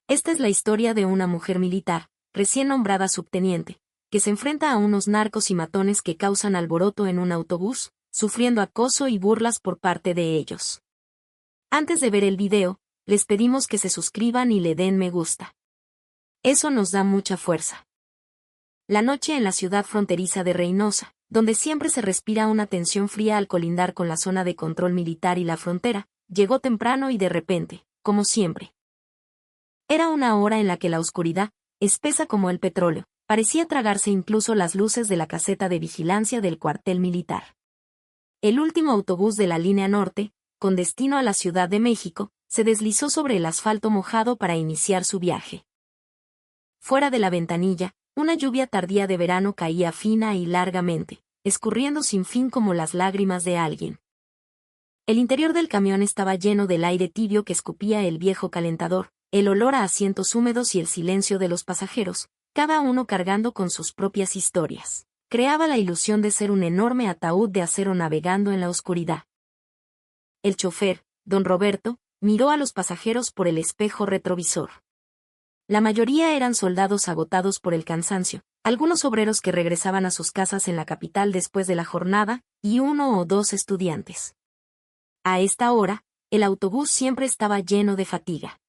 Esta es la historia de una mujer militar, recién nombrada subteniente, que se enfrenta a unos narcos y matones que causan alboroto en un autobús, sufriendo acoso y burlas por parte de ellos. Antes de ver el video, les pedimos que se suscriban y le den me gusta. Eso nos da mucha fuerza. La noche en la ciudad fronteriza de Reynosa, donde siempre se respira una tensión fría al colindar con la zona de control militar y la frontera, llegó temprano y de repente, como siempre. Era una hora en la que la oscuridad, espesa como el petróleo, parecía tragarse incluso las luces de la caseta de vigilancia del cuartel militar. El último autobús de la línea norte, con destino a la Ciudad de México, se deslizó sobre el asfalto mojado para iniciar su viaje. Fuera de la ventanilla, una lluvia tardía de verano caía fina y largamente, escurriendo sin fin como las lágrimas de alguien. El interior del camión estaba lleno del aire tibio que escupía el viejo calentador, el olor a asientos húmedos y el silencio de los pasajeros, cada uno cargando con sus propias historias. Creaba la ilusión de ser un enorme ataúd de acero navegando en la oscuridad. El chofer, don Roberto, miró a los pasajeros por el espejo retrovisor. La mayoría eran soldados agotados por el cansancio, algunos obreros que regresaban a sus casas en la capital después de la jornada, y 1 o 2 estudiantes. A esta hora, el autobús siempre estaba lleno de fatiga.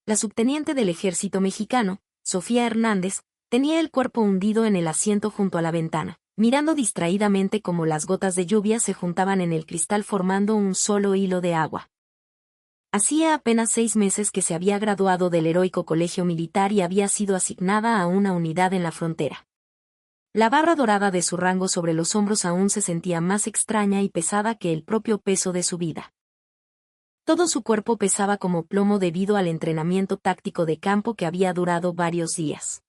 La subteniente del ejército mexicano, Sofía Hernández, tenía el cuerpo hundido en el asiento junto a la ventana, mirando distraídamente cómo las gotas de lluvia se juntaban en el cristal formando un solo hilo de agua. Hacía apenas 6 meses que se había graduado del heroico colegio militar y había sido asignada a una unidad en la frontera. La barra dorada de su rango sobre los hombros aún se sentía más extraña y pesada que el propio peso de su vida. Todo su cuerpo pesaba como plomo debido al entrenamiento táctico de campo que había durado varios días.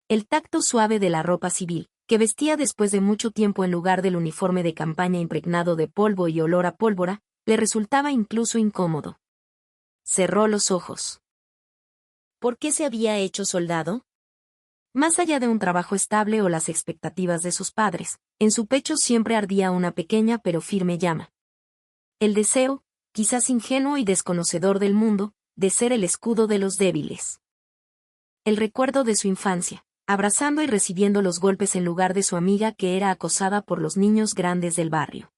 El tacto suave de la ropa civil, que vestía después de mucho tiempo en lugar del uniforme de campaña impregnado de polvo y olor a pólvora, le resultaba incluso incómodo. Cerró los ojos. ¿Por qué se había hecho soldado? Más allá de un trabajo estable o las expectativas de sus padres, en su pecho siempre ardía una pequeña pero firme llama. El deseo, quizás ingenuo y desconocedor del mundo, de ser el escudo de los débiles. El recuerdo de su infancia, abrazando y recibiendo los golpes en lugar de su amiga que era acosada por los niños grandes del barrio.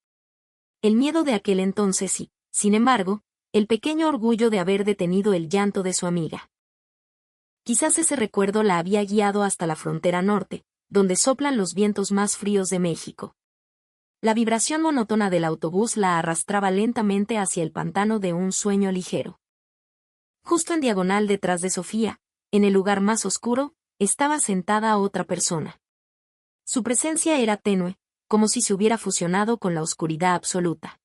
El miedo de aquel entonces y, sin embargo, el pequeño orgullo de haber detenido el llanto de su amiga. Quizás ese recuerdo la había guiado hasta la frontera norte, donde soplan los vientos más fríos de México. La vibración monótona del autobús la arrastraba lentamente hacia el pantano de un sueño ligero. Justo en diagonal detrás de Sofía, en el lugar más oscuro, estaba sentada otra persona. Su presencia era tenue, como si se hubiera fusionado con la oscuridad absoluta.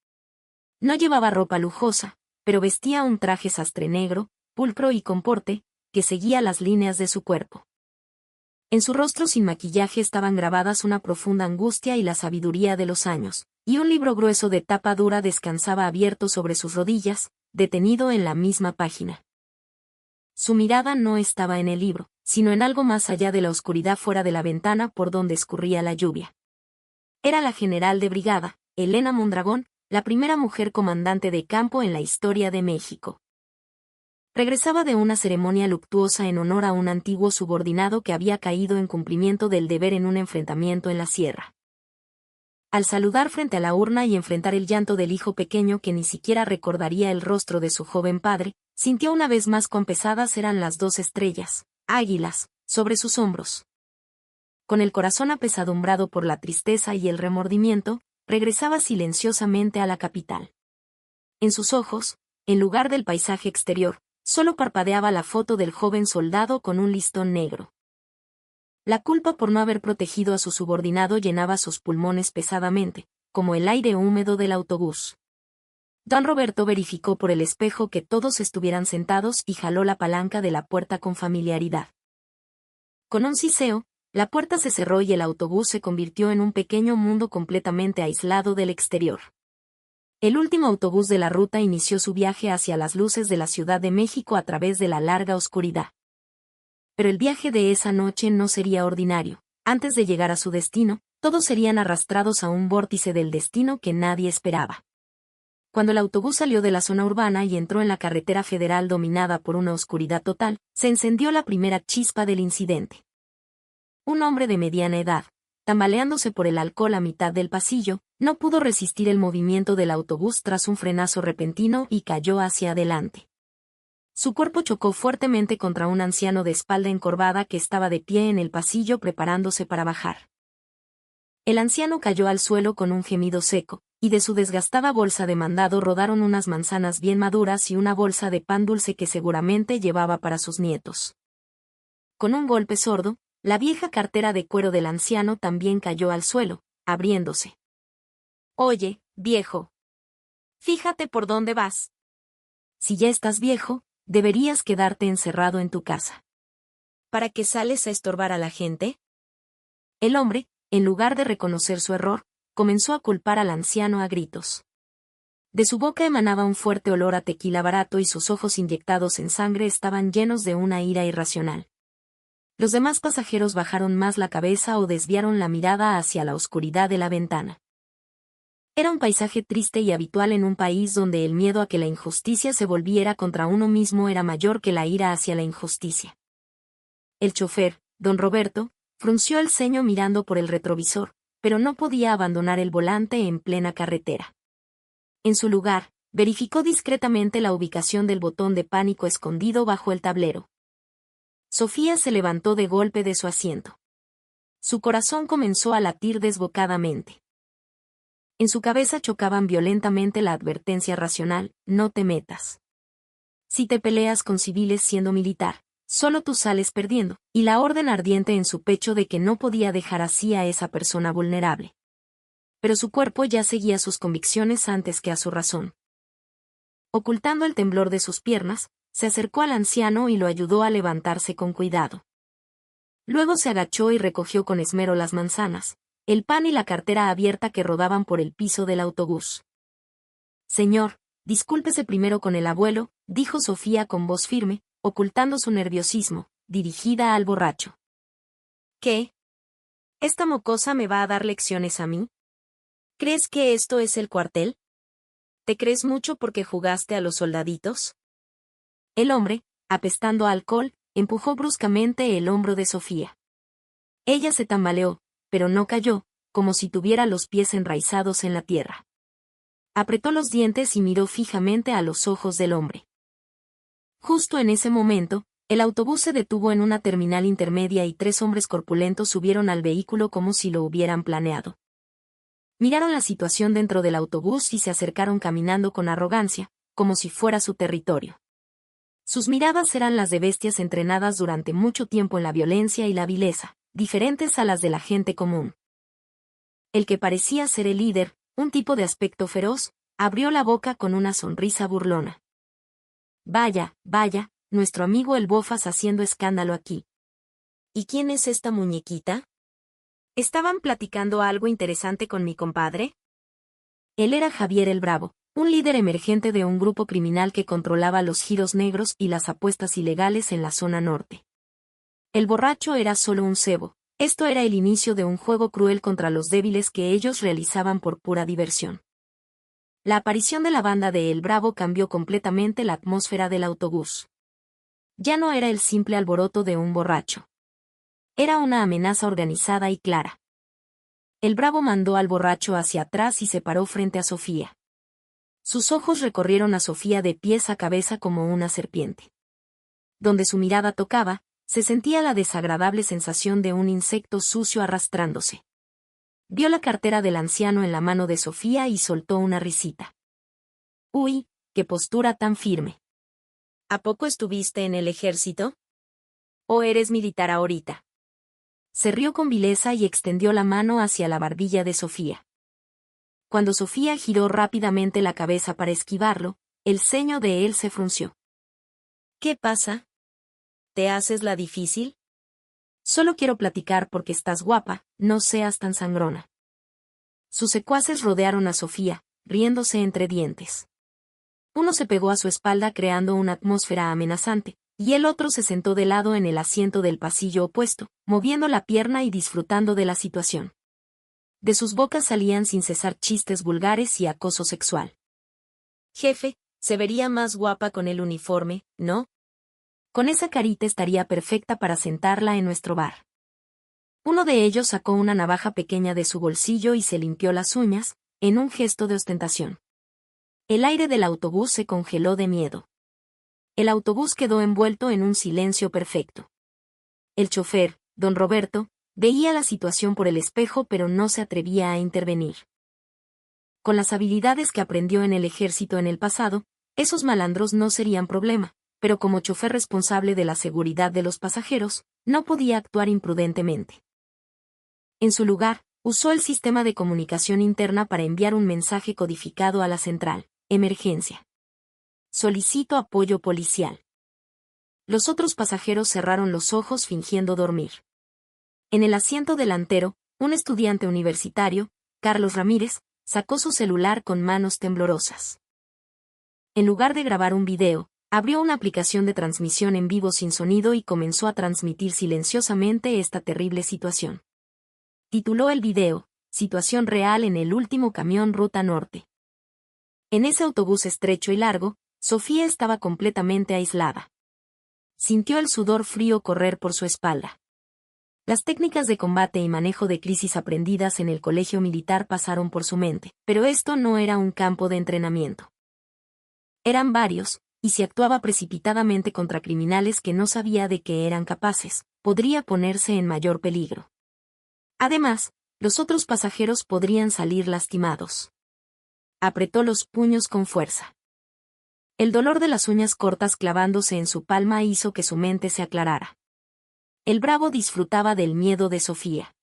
No llevaba ropa lujosa, pero vestía un traje sastre negro, pulcro y con porte, que seguía las líneas de su cuerpo. En su rostro sin maquillaje estaban grabadas una profunda angustia y la sabiduría de los años, y un libro grueso de tapa dura descansaba abierto sobre sus rodillas, detenido en la misma página. Su mirada no estaba en el libro, sino en algo más allá de la oscuridad fuera de la ventana por donde escurría la lluvia. Era la general de brigada, Elena Mondragón, la primera mujer comandante de campo en la historia de México. Regresaba de una ceremonia luctuosa en honor a un antiguo subordinado que había caído en cumplimiento del deber en un enfrentamiento en la sierra. Al saludar frente a la urna y enfrentar el llanto del hijo pequeño que ni siquiera recordaría el rostro de su joven padre, sintió una vez más cuán pesadas eran las 2 estrellas, águilas, sobre sus hombros. Con el corazón apesadumbrado por la tristeza y el remordimiento, regresaba silenciosamente a la capital. En sus ojos, en lugar del paisaje exterior, solo parpadeaba la foto del joven soldado con un listón negro. La culpa por no haber protegido a su subordinado llenaba sus pulmones pesadamente, como el aire húmedo del autobús. Don Roberto verificó por el espejo que todos estuvieran sentados y jaló la palanca de la puerta con familiaridad. Con un siseo, la puerta se cerró y el autobús se convirtió en un pequeño mundo completamente aislado del exterior. El último autobús de la ruta inició su viaje hacia las luces de la Ciudad de México a través de la larga oscuridad. Pero el viaje de esa noche no sería ordinario. Antes de llegar a su destino, todos serían arrastrados a un vórtice del destino que nadie esperaba. Cuando el autobús salió de la zona urbana y entró en la carretera federal dominada por una oscuridad total, se encendió la primera chispa del incidente. Un hombre de mediana edad, tambaleándose por el alcohol a mitad del pasillo, no pudo resistir el movimiento del autobús tras un frenazo repentino y cayó hacia adelante. Su cuerpo chocó fuertemente contra un anciano de espalda encorvada que estaba de pie en el pasillo preparándose para bajar. El anciano cayó al suelo con un gemido seco, y de su desgastada bolsa de mandado rodaron unas manzanas bien maduras y una bolsa de pan dulce que seguramente llevaba para sus nietos. Con un golpe sordo, la vieja cartera de cuero del anciano también cayó al suelo, abriéndose. «Oye, viejo. Fíjate por dónde vas. Si ya estás viejo, deberías quedarte encerrado en tu casa. ¿Para qué sales a estorbar a la gente?» El hombre, en lugar de reconocer su error, comenzó a culpar al anciano a gritos. De su boca emanaba un fuerte olor a tequila barato y sus ojos inyectados en sangre estaban llenos de una ira irracional. Los demás pasajeros bajaron más la cabeza o desviaron la mirada hacia la oscuridad de la ventana. Era un paisaje triste y habitual en un país donde el miedo a que la injusticia se volviera contra uno mismo era mayor que la ira hacia la injusticia. El chofer, don Roberto, frunció el ceño mirando por el retrovisor, pero no podía abandonar el volante en plena carretera. En su lugar, verificó discretamente la ubicación del botón de pánico escondido bajo el tablero. Sofía se levantó de golpe de su asiento. Su corazón comenzó a latir desbocadamente. En su cabeza chocaban violentamente la advertencia racional: no te metas. Si te peleas con civiles siendo militar, solo tú sales perdiendo, y la orden ardiente en su pecho de que no podía dejar así a esa persona vulnerable. Pero su cuerpo ya seguía sus convicciones antes que a su razón. Ocultando el temblor de sus piernas, se acercó al anciano y lo ayudó a levantarse con cuidado. Luego se agachó y recogió con esmero las manzanas, el pan y la cartera abierta que rodaban por el piso del autobús. «Señor, discúlpese primero con el abuelo», dijo Sofía con voz firme, ocultando su nerviosismo, dirigida al borracho. «¿Qué? ¿Esta mocosa me va a dar lecciones a mí? ¿Crees que esto es el cuartel? ¿Te crees mucho porque jugaste a los soldaditos?» El hombre, apestando a alcohol, empujó bruscamente el hombro de Sofía. Ella se tambaleó, pero no cayó, como si tuviera los pies enraizados en la tierra. Apretó los dientes y miró fijamente a los ojos del hombre. Justo en ese momento, el autobús se detuvo en una terminal intermedia y 3 hombres corpulentos subieron al vehículo como si lo hubieran planeado. Miraron la situación dentro del autobús y se acercaron caminando con arrogancia, como si fuera su territorio. Sus miradas eran las de bestias entrenadas durante mucho tiempo en la violencia y la vileza, diferentes a las de la gente común. El que parecía ser el líder, un tipo de aspecto feroz, abrió la boca con una sonrisa burlona. «Vaya, vaya, nuestro amigo el Bofas haciendo escándalo aquí. ¿Y quién es esta muñequita? ¿Estaban platicando algo interesante con mi compadre?» Él era Javier el Bravo, un líder emergente de un grupo criminal que controlaba los giros negros y las apuestas ilegales en la zona norte. El borracho era solo un cebo. Esto era el inicio de un juego cruel contra los débiles que ellos realizaban por pura diversión. La aparición de la banda de El Bravo cambió completamente la atmósfera del autobús. Ya no era el simple alboroto de un borracho. Era una amenaza organizada y clara. El Bravo mandó al borracho hacia atrás y se paró frente a Sofía. Sus ojos recorrieron a Sofía de pies a cabeza como una serpiente. Donde su mirada tocaba, se sentía la desagradable sensación de un insecto sucio arrastrándose. Vio la cartera del anciano en la mano de Sofía y soltó una risita. «Uy, qué postura tan firme. ¿A poco estuviste en el ejército? ¿O eres militar ahorita?» Se rió con vileza y extendió la mano hacia la barbilla de Sofía. Cuando Sofía giró rápidamente la cabeza para esquivarlo, el ceño de él se frunció. «¿Qué pasa? ¿Te haces la difícil? Solo quiero platicar porque estás guapa, no seas tan sangrona». Sus secuaces rodearon a Sofía, riéndose entre dientes. Uno se pegó a su espalda creando una atmósfera amenazante, y el otro se sentó de lado en el asiento del pasillo opuesto, moviendo la pierna y disfrutando de la situación. De sus bocas salían sin cesar chistes vulgares y acoso sexual. Jefe, se vería más guapa con el uniforme, ¿no? Con esa carita estaría perfecta para sentarla en nuestro bar. Uno de ellos sacó una navaja pequeña de su bolsillo y se limpió las uñas, en un gesto de ostentación. El aire del autobús se congeló de miedo. El autobús quedó envuelto en un silencio perfecto. El chofer, don Roberto, veía la situación por el espejo pero no se atrevía a intervenir. Con las habilidades que aprendió en el ejército en el pasado, esos malandros no serían problema, pero como chofer responsable de la seguridad de los pasajeros, no podía actuar imprudentemente. En su lugar, usó el sistema de comunicación interna para enviar un mensaje codificado a la central: emergencia. Solicito apoyo policial. Los otros pasajeros cerraron los ojos fingiendo dormir. En el asiento delantero, un estudiante universitario, Carlos Ramírez, sacó su celular con manos temblorosas. En lugar de grabar un video, abrió una aplicación de transmisión en vivo sin sonido y comenzó a transmitir silenciosamente esta terrible situación. Tituló el video: Situación real en el último camión Ruta Norte. En ese autobús estrecho y largo, Sofía estaba completamente aislada. Sintió el sudor frío correr por su espalda. Las técnicas de combate y manejo de crisis aprendidas en el colegio militar pasaron por su mente, pero esto no era un campo de entrenamiento. Eran varios, y si actuaba precipitadamente contra criminales que no sabía de qué eran capaces, podría ponerse en mayor peligro. Además, los otros pasajeros podrían salir lastimados. Apretó los puños con fuerza. El dolor de las uñas cortas clavándose en su palma hizo que su mente se aclarara. El bravo disfrutaba del miedo de Sofía.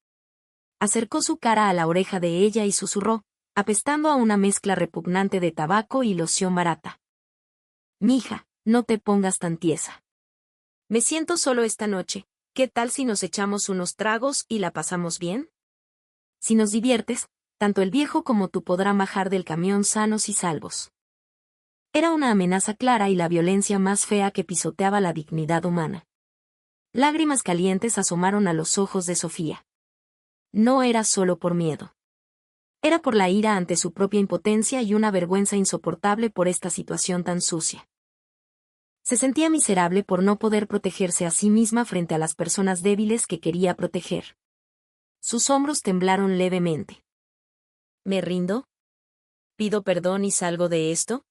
Acercó su cara a la oreja de ella y susurró, apestando a una mezcla repugnante de tabaco y loción barata: Mija, no te pongas tan tiesa. Me siento solo esta noche, ¿qué tal si nos echamos unos tragos y la pasamos bien? Si nos diviertes, tanto el viejo como tú podrán bajar del camión sanos y salvos. Era una amenaza clara y la violencia más fea que pisoteaba la dignidad humana. Lágrimas calientes asomaron a los ojos de Sofía. No era solo por miedo. Era por la ira ante su propia impotencia y una vergüenza insoportable por esta situación tan sucia. Se sentía miserable por no poder protegerse a sí misma frente a las personas débiles que quería proteger. Sus hombros temblaron levemente. ¿Me rindo? ¿Pido perdón y salgo de esto?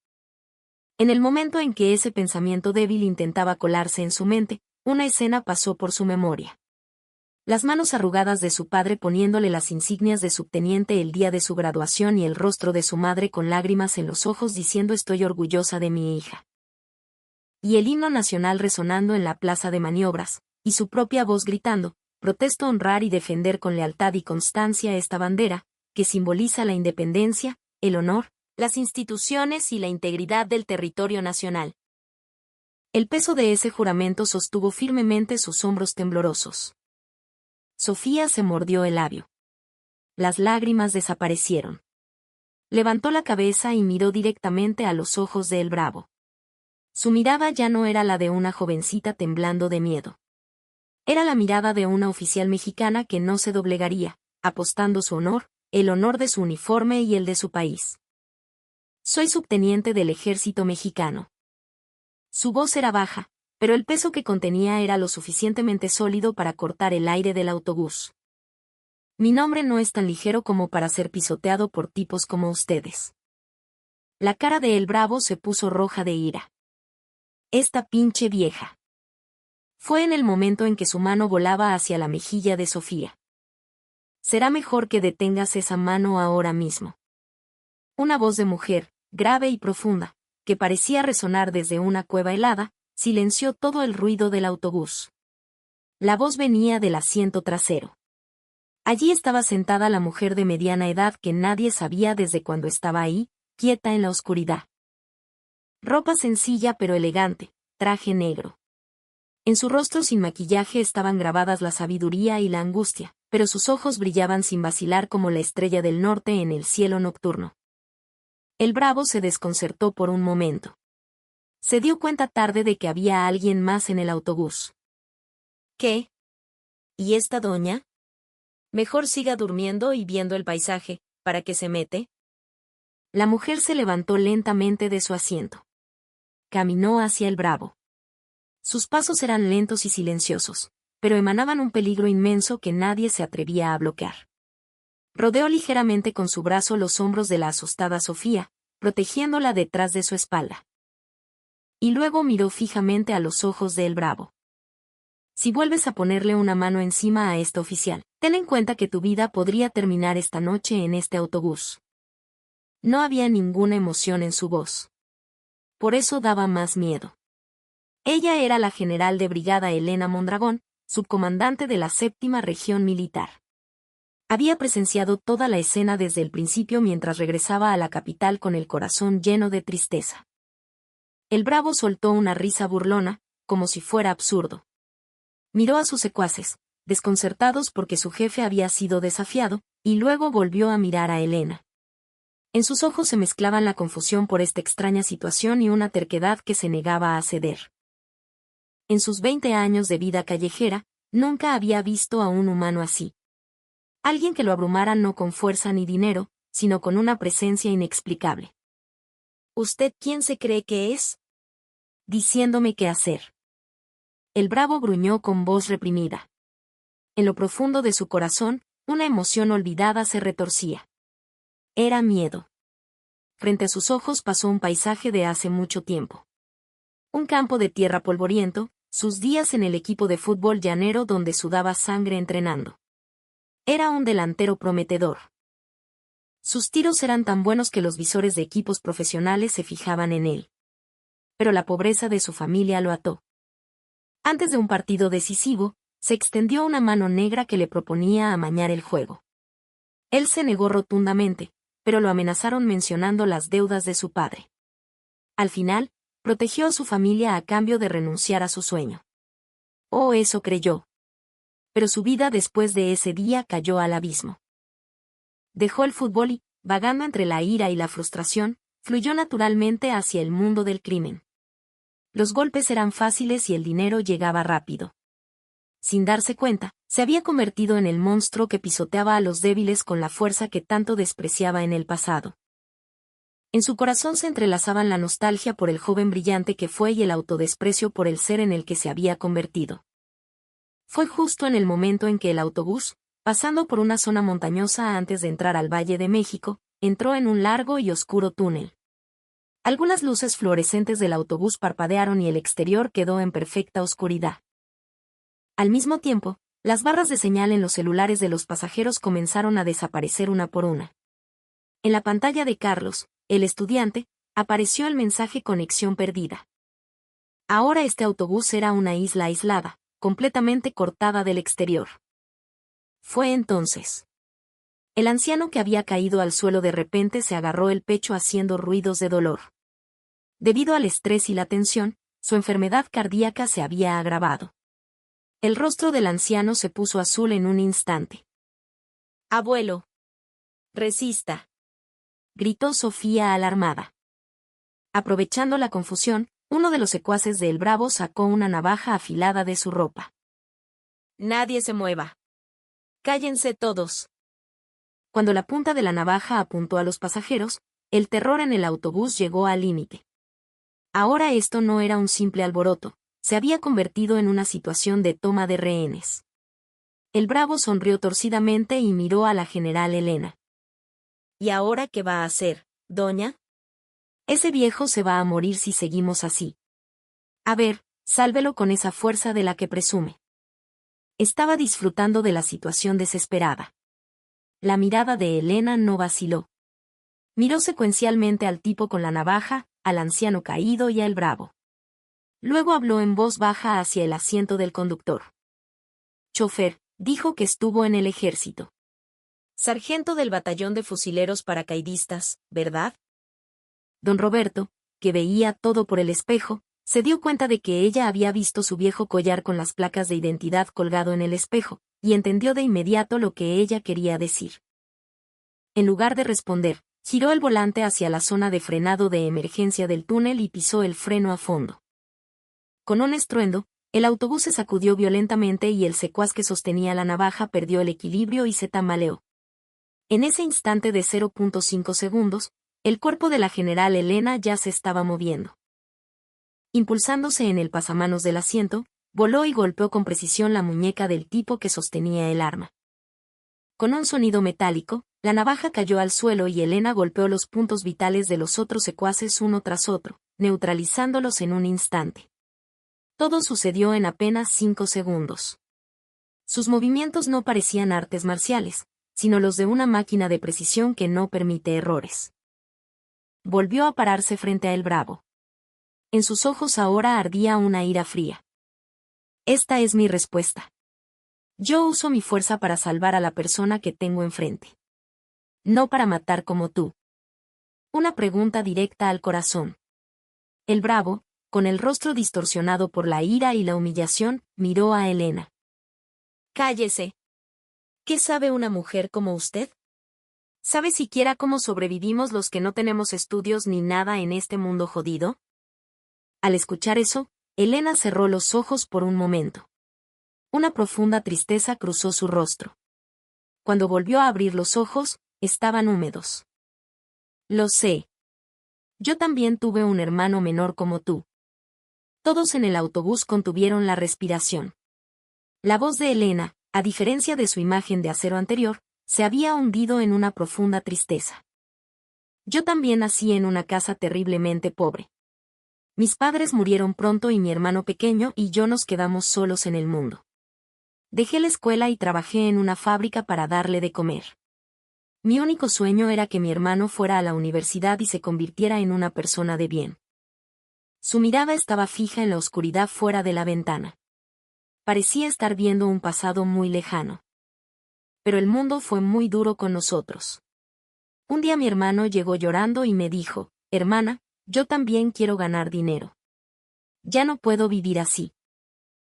En el momento en que ese pensamiento débil intentaba colarse en su mente, una escena pasó por su memoria. Las manos arrugadas de su padre poniéndole las insignias de subteniente el día de su graduación y el rostro de su madre con lágrimas en los ojos diciendo: estoy orgullosa de mi hija. Y el himno nacional resonando en la plaza de maniobras, y su propia voz gritando: protesto honrar y defender con lealtad y constancia esta bandera, que simboliza la independencia, el honor, las instituciones y la integridad del territorio nacional. El peso de ese juramento sostuvo firmemente sus hombros temblorosos. Sofía se mordió el labio. Las lágrimas desaparecieron. Levantó la cabeza y miró directamente a los ojos de El Bravo. Su mirada ya no era la de una jovencita temblando de miedo. Era la mirada de una oficial mexicana que no se doblegaría, apostando su honor, el honor de su uniforme y el de su país. Soy subteniente del ejército mexicano. Su voz era baja, pero el peso que contenía era lo suficientemente sólido para cortar el aire del autobús. Mi nombre no es tan ligero como para ser pisoteado por tipos como ustedes. La cara de El Bravo se puso roja de ira. Esta pinche vieja. Fue en el momento en que su mano volaba hacia la mejilla de Sofía. Será mejor que detengas esa mano ahora mismo. Una voz de mujer, grave y profunda, que parecía resonar desde una cueva helada, silenció todo el ruido del autobús. La voz venía del asiento trasero. Allí estaba sentada la mujer de mediana edad que nadie sabía desde cuando estaba ahí, quieta en la oscuridad. Ropa sencilla pero elegante, traje negro. En su rostro sin maquillaje estaban grabadas la sabiduría y la angustia, pero sus ojos brillaban sin vacilar como la estrella del norte en el cielo nocturno. El Bravo se desconcertó por un momento. Se dio cuenta tarde de que había alguien más en el autobús. ¿Qué? ¿Y esta doña? Mejor siga durmiendo y viendo el paisaje, ¿para qué se mete? La mujer se levantó lentamente de su asiento. Caminó hacia el Bravo. Sus pasos eran lentos y silenciosos, pero emanaban un peligro inmenso que nadie se atrevía a bloquear. Rodeó ligeramente con su brazo los hombros de la asustada Sofía, protegiéndola detrás de su espalda. Y luego miró fijamente a los ojos de El Bravo. Si vuelves a ponerle una mano encima a este oficial, ten en cuenta que tu vida podría terminar esta noche en este autobús. No había ninguna emoción en su voz. Por eso daba más miedo. Ella era la general de brigada Elena Mondragón, subcomandante de la 7ª Región Militar. Había presenciado toda la escena desde el principio mientras regresaba a la capital con el corazón lleno de tristeza. El Bravo soltó una risa burlona, como si fuera absurdo. Miró a sus secuaces, desconcertados porque su jefe había sido desafiado, y luego volvió a mirar a Elena. En sus ojos se mezclaban la confusión por esta extraña situación y una terquedad que se negaba a ceder. En sus 20 años de vida callejera, nunca había visto a un humano así. Alguien que lo abrumara no con fuerza ni dinero, sino con una presencia inexplicable. ¿Usted quién se cree que es? Diciéndome qué hacer. El Bravo gruñó con voz reprimida. En lo profundo de su corazón, una emoción olvidada se retorcía. Era miedo. Frente a sus ojos pasó un paisaje de hace mucho tiempo. Un campo de tierra polvoriento, sus días en el equipo de fútbol llanero donde sudaba sangre entrenando. Era un delantero prometedor. Sus tiros eran tan buenos que los visores de equipos profesionales se fijaban en él. Pero la pobreza de su familia lo ató. Antes de un partido decisivo, se extendió una mano negra que le proponía amañar el juego. Él se negó rotundamente, pero lo amenazaron mencionando las deudas de su padre. Al final, protegió a su familia a cambio de renunciar a su sueño. Oh, eso creyó. Pero su vida después de ese día cayó al abismo. Dejó el fútbol y, vagando entre la ira y la frustración, fluyó naturalmente hacia el mundo del crimen. Los golpes eran fáciles y el dinero llegaba rápido. Sin darse cuenta, se había convertido en el monstruo que pisoteaba a los débiles con la fuerza que tanto despreciaba en el pasado. En su corazón se entrelazaban la nostalgia por el joven brillante que fue y el autodesprecio por el ser en el que se había convertido. Fue justo en el momento en que el autobús, pasando por una zona montañosa antes de entrar al Valle de México, entró en un largo y oscuro túnel. Algunas luces fluorescentes del autobús parpadearon y el exterior quedó en perfecta oscuridad. Al mismo tiempo, las barras de señal en los celulares de los pasajeros comenzaron a desaparecer una por una. En la pantalla de Carlos, el estudiante, apareció el mensaje conexión perdida. Ahora este autobús era una isla aislada, completamente cortada del exterior. Fue entonces. El anciano que había caído al suelo de repente se agarró el pecho haciendo ruidos de dolor. Debido al estrés y la tensión, su enfermedad cardíaca se había agravado. El rostro del anciano se puso azul en un instante. «Abuelo. Resista», gritó Sofía alarmada. Aprovechando la confusión, uno de los secuaces de El Bravo sacó una navaja afilada de su ropa. «Nadie se mueva. Cállense todos». Cuando la punta de la navaja apuntó a los pasajeros, el terror en el autobús llegó al límite. Ahora esto no era un simple alboroto, se había convertido en una situación de toma de rehenes. El Bravo sonrió torcidamente y miró a la general Elena. «¿Y ahora qué va a hacer, doña? Ese viejo se va a morir si seguimos así. A ver, sálvelo con esa fuerza de la que presume». Estaba disfrutando de la situación desesperada. La mirada de Elena no vaciló. Miró secuencialmente al tipo con la navaja, al anciano caído y a El Bravo. Luego habló en voz baja hacia el asiento del conductor. «Chofer, dijo que estuvo en el ejército. Sargento del batallón de fusileros paracaidistas, ¿verdad?» Don Roberto, que veía todo por el espejo, se dio cuenta de que ella había visto su viejo collar con las placas de identidad colgado en el espejo, y entendió de inmediato lo que ella quería decir. En lugar de responder, giró el volante hacia la zona de frenado de emergencia del túnel y pisó el freno a fondo. Con un estruendo, el autobús se sacudió violentamente y el secuaz que sostenía la navaja perdió el equilibrio y se tambaleó. En ese instante de 0.5 segundos, El cuerpo de la general Elena ya se estaba moviendo. Impulsándose en el pasamanos del asiento, voló y golpeó con precisión la muñeca del tipo que sostenía el arma. Con un sonido metálico, la navaja cayó al suelo y Elena golpeó los puntos vitales de los otros secuaces uno tras otro, neutralizándolos en un instante. Todo sucedió en apenas 5 segundos. Sus movimientos no parecían artes marciales, sino los de una máquina de precisión que no permite errores. Volvió a pararse frente a el bravo. En sus ojos ahora ardía una ira fría. Esta es mi respuesta. Yo uso mi fuerza para salvar a la persona que tengo enfrente. No para matar como tú. Una pregunta directa al corazón. El bravo, con el rostro distorsionado por la ira y la humillación, miró a Elena. Cállese. ¿Qué sabe una mujer como usted? ¿Sabe siquiera cómo sobrevivimos los que no tenemos estudios ni nada en este mundo jodido? Al escuchar eso, Elena cerró los ojos por un momento. Una profunda tristeza cruzó su rostro. Cuando volvió a abrir los ojos, estaban húmedos. Lo sé. Yo también tuve un hermano menor como tú. Todos en el autobús contuvieron la respiración. La voz de Elena, a diferencia de su imagen de acero anterior, se había hundido en una profunda tristeza. Yo también nací en una casa terriblemente pobre. Mis padres murieron pronto y mi hermano pequeño y yo nos quedamos solos en el mundo. Dejé la escuela y trabajé en una fábrica para darle de comer. Mi único sueño era que mi hermano fuera a la universidad y se convirtiera en una persona de bien. Su mirada estaba fija en la oscuridad fuera de la ventana. Parecía estar viendo un pasado muy lejano. Pero el mundo fue muy duro con nosotros. Un día mi hermano llegó llorando y me dijo, hermana, yo también quiero ganar dinero. Ya no puedo vivir así.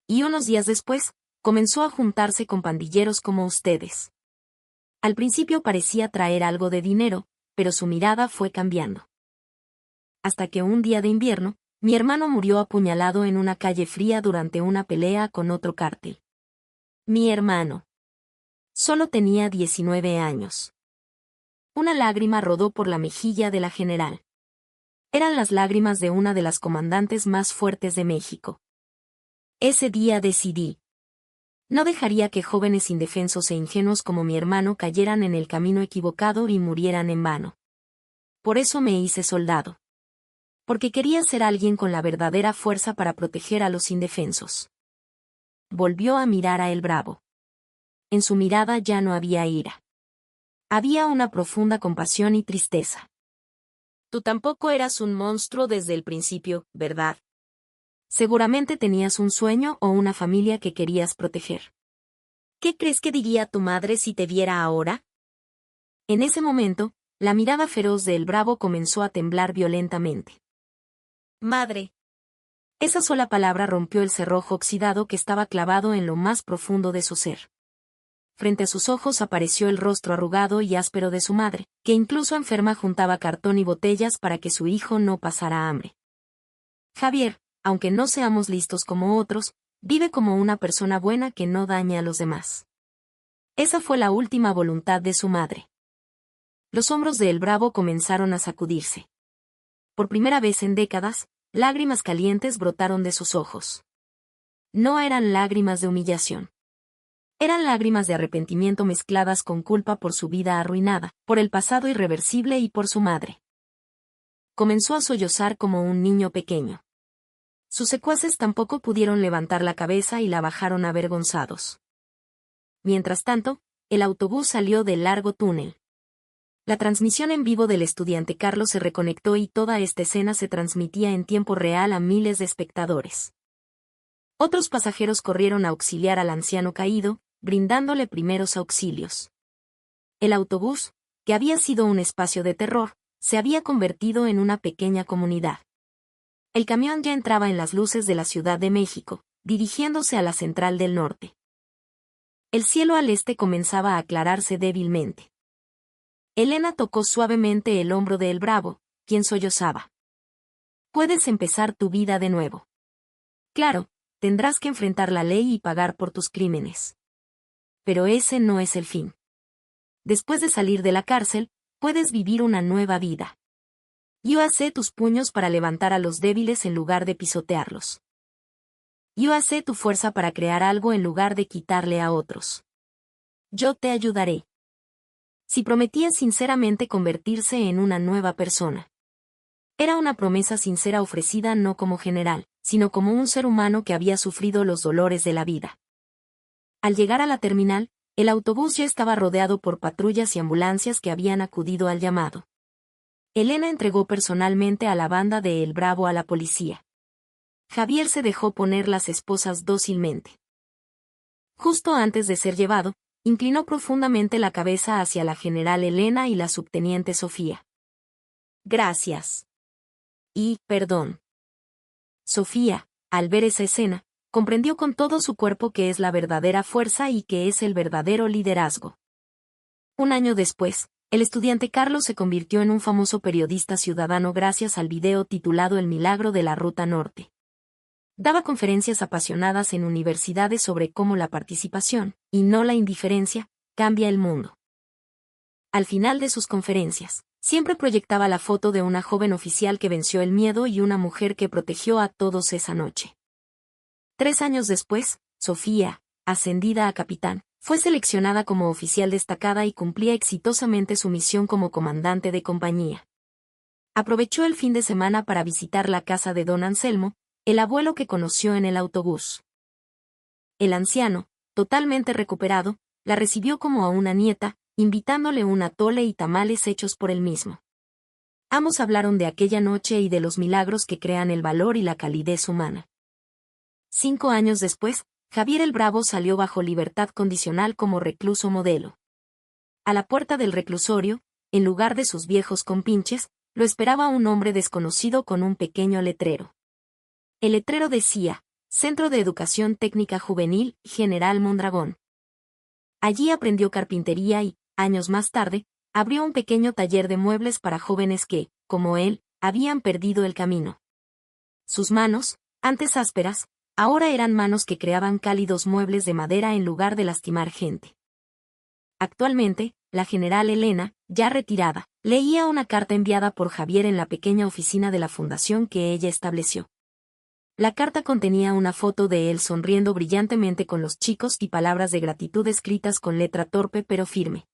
Y unos días después, comenzó a juntarse con pandilleros como ustedes. Al principio parecía traer algo de dinero, pero su mirada fue cambiando. Hasta que un día de invierno, mi hermano murió apuñalado en una calle fría durante una pelea con otro cártel. Mi hermano. Solo tenía 19 años. Una lágrima rodó por la mejilla de la general. Eran las lágrimas de una de las comandantes más fuertes de México. Ese día decidí. No dejaría que jóvenes indefensos e ingenuos como mi hermano cayeran en el camino equivocado y murieran en vano. Por eso me hice soldado. Porque quería ser alguien con la verdadera fuerza para proteger a los indefensos. Volvió a mirar a el bravo. En su mirada ya no había ira. Había una profunda compasión y tristeza. Tú tampoco eras un monstruo desde el principio, ¿verdad? Seguramente tenías un sueño o una familia que querías proteger. ¿Qué crees que diría tu madre si te viera ahora? En ese momento, la mirada feroz de el bravo comenzó a temblar violentamente. Madre. Esa sola palabra rompió el cerrojo oxidado que estaba clavado en lo más profundo de su ser. Frente a sus ojos apareció el rostro arrugado y áspero de su madre, que incluso enferma juntaba cartón y botellas para que su hijo no pasara hambre. Javier, aunque no seamos listos como otros, vive como una persona buena que no daña a los demás. Esa fue la última voluntad de su madre. Los hombros de el bravo comenzaron a sacudirse. Por primera vez en décadas, lágrimas calientes brotaron de sus ojos. No eran lágrimas de humillación. Eran lágrimas de arrepentimiento mezcladas con culpa por su vida arruinada, por el pasado irreversible y por su madre. Comenzó a sollozar como un niño pequeño. Sus secuaces tampoco pudieron levantar la cabeza y la bajaron avergonzados. Mientras tanto, el autobús salió del largo túnel. La transmisión en vivo del estudiante Carlos se reconectó y toda esta escena se transmitía en tiempo real a miles de espectadores. Otros pasajeros corrieron a auxiliar al anciano caído, brindándole primeros auxilios. El autobús, que había sido un espacio de terror, se había convertido en una pequeña comunidad. El camión ya entraba en las luces de la Ciudad de México, dirigiéndose a la Central del Norte. El cielo al este comenzaba a aclararse débilmente. Elena tocó suavemente el hombro de el bravo, quien sollozaba. Puedes empezar tu vida de nuevo. Claro, tendrás que enfrentar la ley y pagar por tus crímenes. Pero ese no es el fin. Después de salir de la cárcel, puedes vivir una nueva vida. Yo hacé tus puños para levantar a los débiles en lugar de pisotearlos. Yo hacé tu fuerza para crear algo en lugar de quitarle a otros. Yo te ayudaré. Si prometía sinceramente convertirse en una nueva persona. Era una promesa sincera ofrecida no como general, sino como un ser humano que había sufrido los dolores de la vida. Al llegar a la terminal, el autobús ya estaba rodeado por patrullas y ambulancias que habían acudido al llamado. Elena entregó personalmente a la banda de El Bravo a la policía. Javier se dejó poner las esposas dócilmente. Justo antes de ser llevado, inclinó profundamente la cabeza hacia la general Elena y la subteniente Sofía. Gracias. Y, perdón. Sofía, al ver esa escena, comprendió con todo su cuerpo que es la verdadera fuerza y que es el verdadero liderazgo. Un año después, el estudiante Carlos se convirtió en un famoso periodista ciudadano gracias al video titulado El milagro de la Ruta Norte. Daba conferencias apasionadas en universidades sobre cómo la participación, y no la indiferencia, cambia el mundo. Al final de sus conferencias, siempre proyectaba la foto de una joven oficial que venció el miedo y una mujer que protegió a todos esa noche. 3 años después, Sofía, ascendida a capitán, fue seleccionada como oficial destacada y cumplía exitosamente su misión como comandante de compañía. Aprovechó el fin de semana para visitar la casa de don Anselmo, el abuelo que conoció en el autobús. El anciano, totalmente recuperado, la recibió como a una nieta, invitándole un atole y tamales hechos por él mismo. Ambos hablaron de aquella noche y de los milagros que crean el valor y la calidez humana. 5 años después, Javier el Bravo salió bajo libertad condicional como recluso modelo. A la puerta del reclusorio, en lugar de sus viejos compinches, lo esperaba un hombre desconocido con un pequeño letrero. El letrero decía, Centro de Educación Técnica Juvenil, General Mondragón. Allí aprendió carpintería y, años más tarde, abrió un pequeño taller de muebles para jóvenes que, como él, habían perdido el camino. Sus manos, antes ásperas, ahora eran manos que creaban cálidos muebles de madera en lugar de lastimar gente. Actualmente, la general Elena, ya retirada, leía una carta enviada por Javier en la pequeña oficina de la fundación que ella estableció. La carta contenía una foto de él sonriendo brillantemente con los chicos y palabras de gratitud escritas con letra torpe pero firme.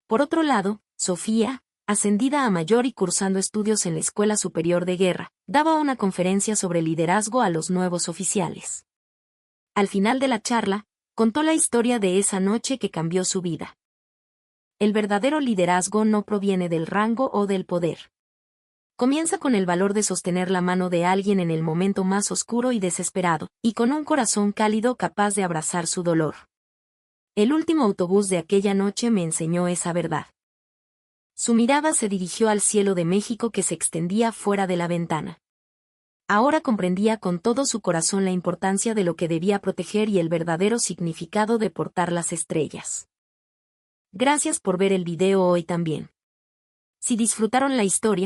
Por otro lado, Sofía, ascendida a mayor y cursando estudios en la Escuela Superior de Guerra, daba una conferencia sobre liderazgo a los nuevos oficiales. Al final de la charla, contó la historia de esa noche que cambió su vida. El verdadero liderazgo no proviene del rango o del poder. Comienza con el valor de sostener la mano de alguien en el momento más oscuro y desesperado, y con un corazón cálido capaz de abrazar su dolor. El último autobús de aquella noche me enseñó esa verdad. Su mirada se dirigió al cielo de México que se extendía fuera de la ventana. Ahora comprendía con todo su corazón la importancia de lo que debía proteger y el verdadero significado de portar las estrellas. Gracias por ver el video hoy también. Si disfrutaron la historia,